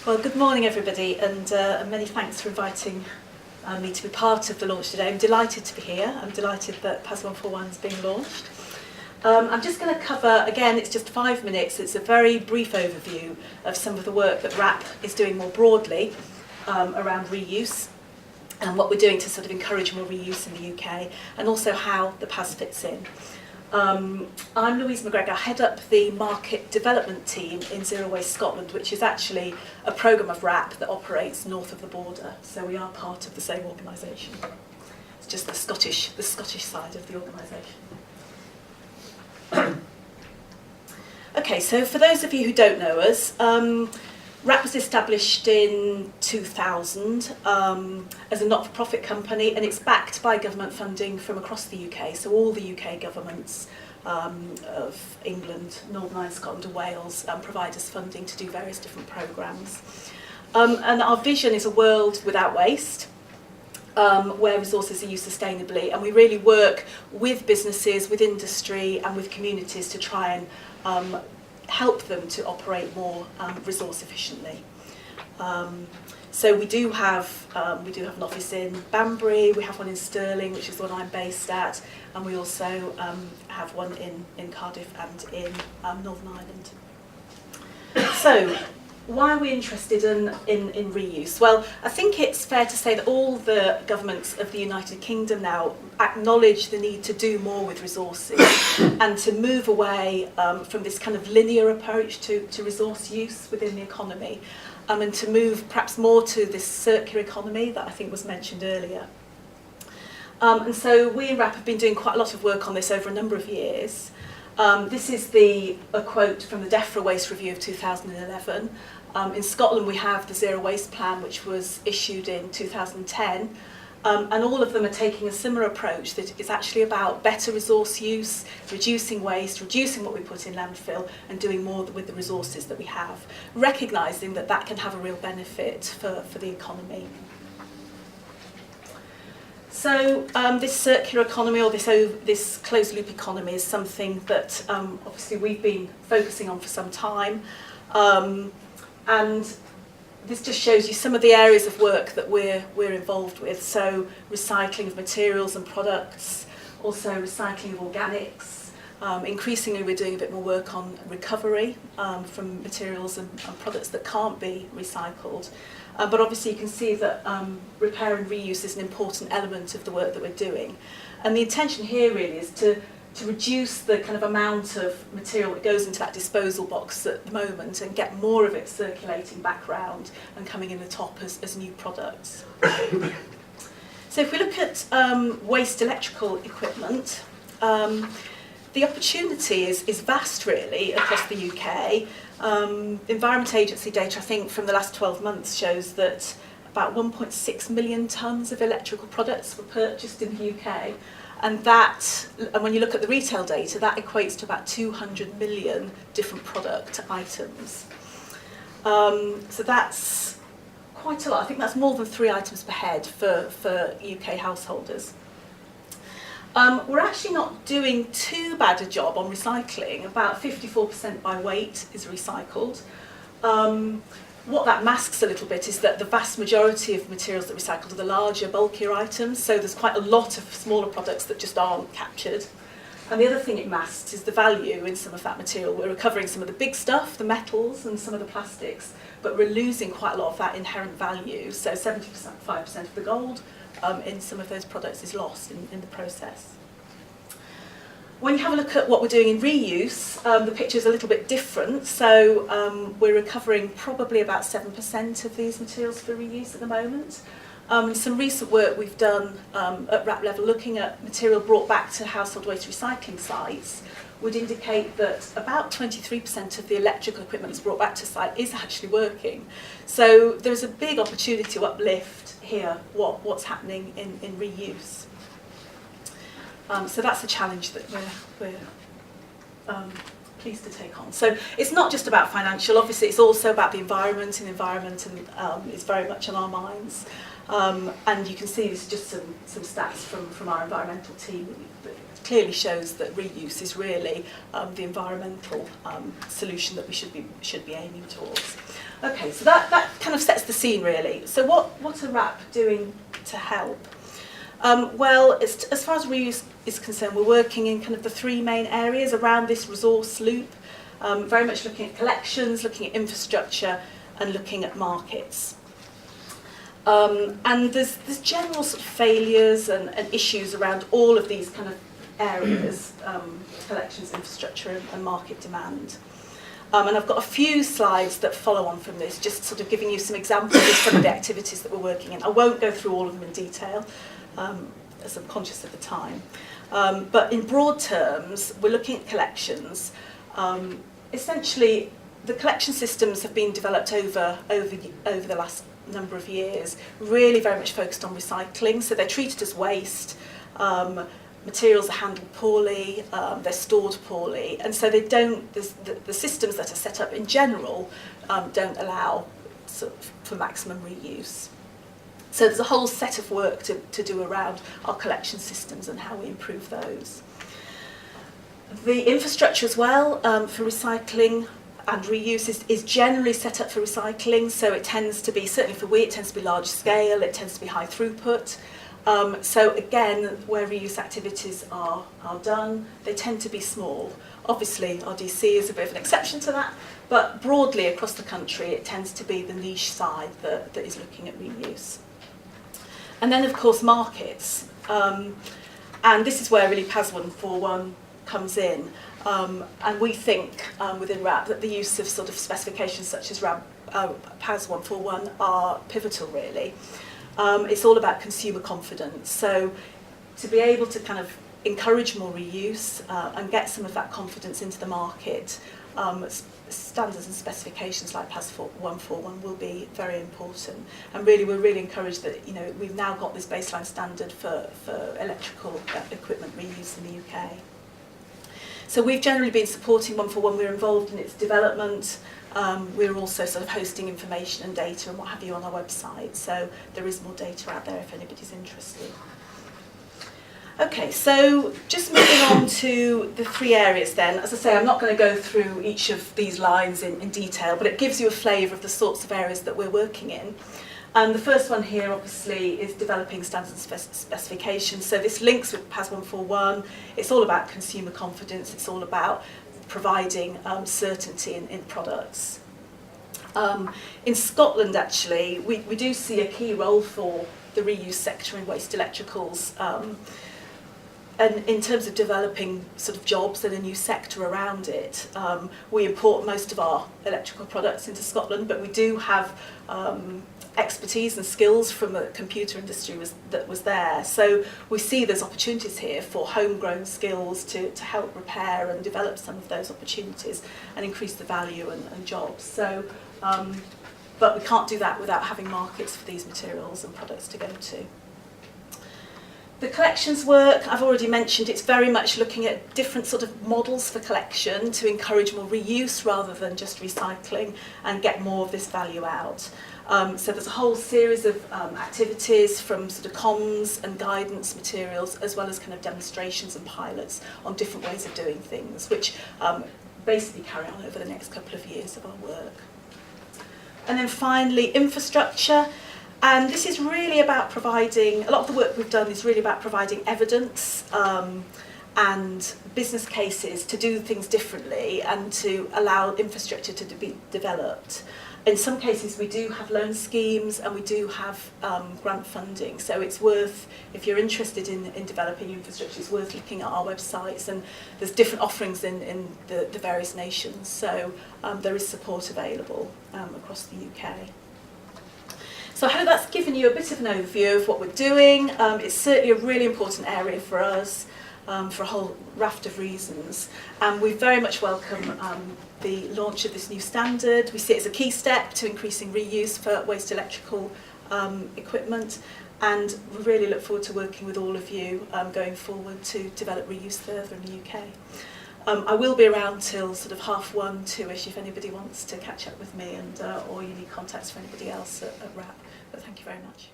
Well, good morning everybody, and many thanks for inviting me to be part of the launch today. I'm delighted to be here. I'm delighted that PAS 141 is being launched. I'm just going to cover, again, it's just 5 minutes. It's a very brief overview of some of the work that WRAP is doing more broadly around reuse and what we're doing to sort of encourage more reuse in the UK, and also how the PAS fits in. I'm Louise McGregor. I head up the market development team in Zero Waste Scotland, which is actually a programme of WRAP that operates north of the border. So we are part of the same organisation. It's just the Scottish side of the organisation. Okay, so for those of you who don't know us, WRAP was established in 2000 as a not-for-profit company, and it's backed by government funding from across the UK. So all the UK governments of England, Northern Ireland, Scotland and Wales provide us funding to do various different programmes. And our vision is a world without waste, where resources are used sustainably, and we really work with businesses, with industry and with communities to try and help them to operate more resource efficiently. So we do have an office in Banbury, we have one in Stirling, which is the one I'm based at, and we also have one in Cardiff and in Northern Ireland. So, why are we interested in reuse? Well, I think it's fair to say that all the governments of the United Kingdom now acknowledge the need to do more with resources and to move away from this kind of linear approach to resource use within the economy, and to move perhaps more to this circular economy that I think was mentioned earlier. And so we in WRAP have been doing quite a lot of work on this over a number of years. This is a quote from the DEFRA Waste Review of 2011. In Scotland we have the Zero Waste Plan, which was issued in 2010, and all of them are taking a similar approach that is actually about better resource use, reducing waste, reducing what we put in landfill and doing more with the resources that we have, recognising that that can have a real benefit for the economy. So this circular economy, or this closed loop economy, is something that obviously we've been focusing on for some time, and this just shows you some of the areas of work that we're involved with. So recycling of materials and products, also recycling of organics. Increasingly we're doing a bit more work on recovery from materials and products that can't be recycled. But obviously you can see that repair and reuse is an important element of the work that we're doing. And the intention here really is to reduce the kind of amount of material that goes into that disposal box at the moment and get more of it circulating back round and coming in the top as new products. So if we look at waste electrical equipment, the opportunity is vast really across the UK. Environment Agency data, I think, from the last 12 months shows that about 1.6 million tonnes of electrical products were purchased in the UK. And when you look at the retail data, that equates to about 200 million different product items. So that's quite a lot. I think that's more than 3 items per head for UK householders. We're actually not doing too bad a job on recycling. About 54% by weight is recycled. What that masks a little bit is that the vast majority of materials that are recycled are the larger, bulkier items, so there's quite a lot of smaller products that just aren't captured. And the other thing it masks is the value in some of that material. We're recovering some of the big stuff, the metals and some of the plastics, but we're losing quite a lot of that inherent value. So 75% of the gold in some of those products is lost in the process. When you have a look at what we're doing in reuse, the picture is a little bit different. So we're recovering probably about 7% of these materials for reuse at the moment. Some recent work we've done at WRAP level, looking at material brought back to household waste recycling sites, would indicate that about 23% of the electrical equipment that's brought back to site is actually working. So there's a big opportunity to uplift here what's happening in reuse. So that's a challenge that we're pleased to take on. So it's not just about financial, obviously it's also about the environment, and is very much on our minds. And you can see this is just some stats from our environmental team that clearly shows that reuse is really the environmental solution that we should be aiming towards. Okay, so that kind of sets the scene really. So what are RAP doing to help? Well, as far as reuse is concerned, we're working in kind of the three main areas around this resource loop, very much looking at collections, looking at infrastructure, and looking at markets. And there's general sort of failures and issues around all of these kind of areas, collections, infrastructure, and market demand. And I've got a few slides that follow on from this, just sort of giving you some examples of some of the activities that we're working in. I won't go through all of them in detail, as I'm conscious of the time. But in broad terms, we're looking at collections. Essentially, the collection systems have been developed over the last number of years, really very much focused on recycling. So they're treated as waste. Materials are handled poorly, they're stored poorly, and so they don't. The systems that are set up in general don't allow for maximum reuse. So there's a whole set of work to do around our collection systems and how we improve those. The infrastructure as well for recycling and reuse is generally set up for recycling, so it tends to be, certainly for it tends to be large scale, it tends to be high throughput. So again, where reuse activities are done, they tend to be small. Obviously, our DC is a bit of an exception to that, but broadly across the country, it tends to be the niche side that is looking at reuse. And then, of course, markets. And this is where really PAS 141 comes in. And we think within RAP that the use of sort of specifications such as PAS 141 are pivotal, really. It's all about consumer confidence. So to be able to kind of encourage more reuse and get some of that confidence into the market, standards and specifications like PAS 141 will be very important. And really, we're really encouraged that we've now got this baseline standard for electrical equipment reuse in the UK. So we've generally been supporting 141. We're involved in its development. We're also sort of hosting information and data and what have you on our website. So there is more data out there if anybody's interested. Okay, so just moving on to the three areas then. As I say, I'm not going to go through each of these lines in detail, but it gives you a flavour of the sorts of areas that we're working in. And the first one here, obviously, is developing standards and specifications. So this links with PAS 141. It's all about consumer confidence. It's all about providing certainty in products. In Scotland, actually, we do see a key role for the reuse sector in waste electricals. And in terms of developing sort of jobs and a new sector around it, we import most of our electrical products into Scotland, but we do have expertise and skills from the computer industry that was there. So we see there's opportunities here for homegrown skills to help repair and develop some of those opportunities and increase the value and jobs. So, but we can't do that without having markets for these materials and products to go to. The collections work, I've already mentioned, it's very much looking at different sort of models for collection to encourage more reuse rather than just recycling and get more of this value out. So there's a whole series of activities from sort of comms and guidance materials as well as kind of demonstrations and pilots on different ways of doing things, which basically carry on over the next couple of years of our work. And then finally, infrastructure. And this is really about providing, a lot of the work we've done is really about providing evidence and business cases to do things differently and to allow infrastructure to be developed. In some cases we do have loan schemes and we do have grant funding, so it's worth, if you're interested in developing infrastructure, it's worth looking at our websites, and there's different offerings in the various nations, so there is support available across the UK. So I hope that's given you a bit of an overview of what we're doing. It's certainly a really important area for us for a whole raft of reasons. And we very much welcome the launch of this new standard. We see it as a key step to increasing reuse for waste electrical equipment. And we really look forward to working with all of you going forward to develop reuse further in the UK. I will be around till sort of 1:30, 2-ish if anybody wants to catch up with me, and or you need contacts for anybody else at RAP. But thank you very much.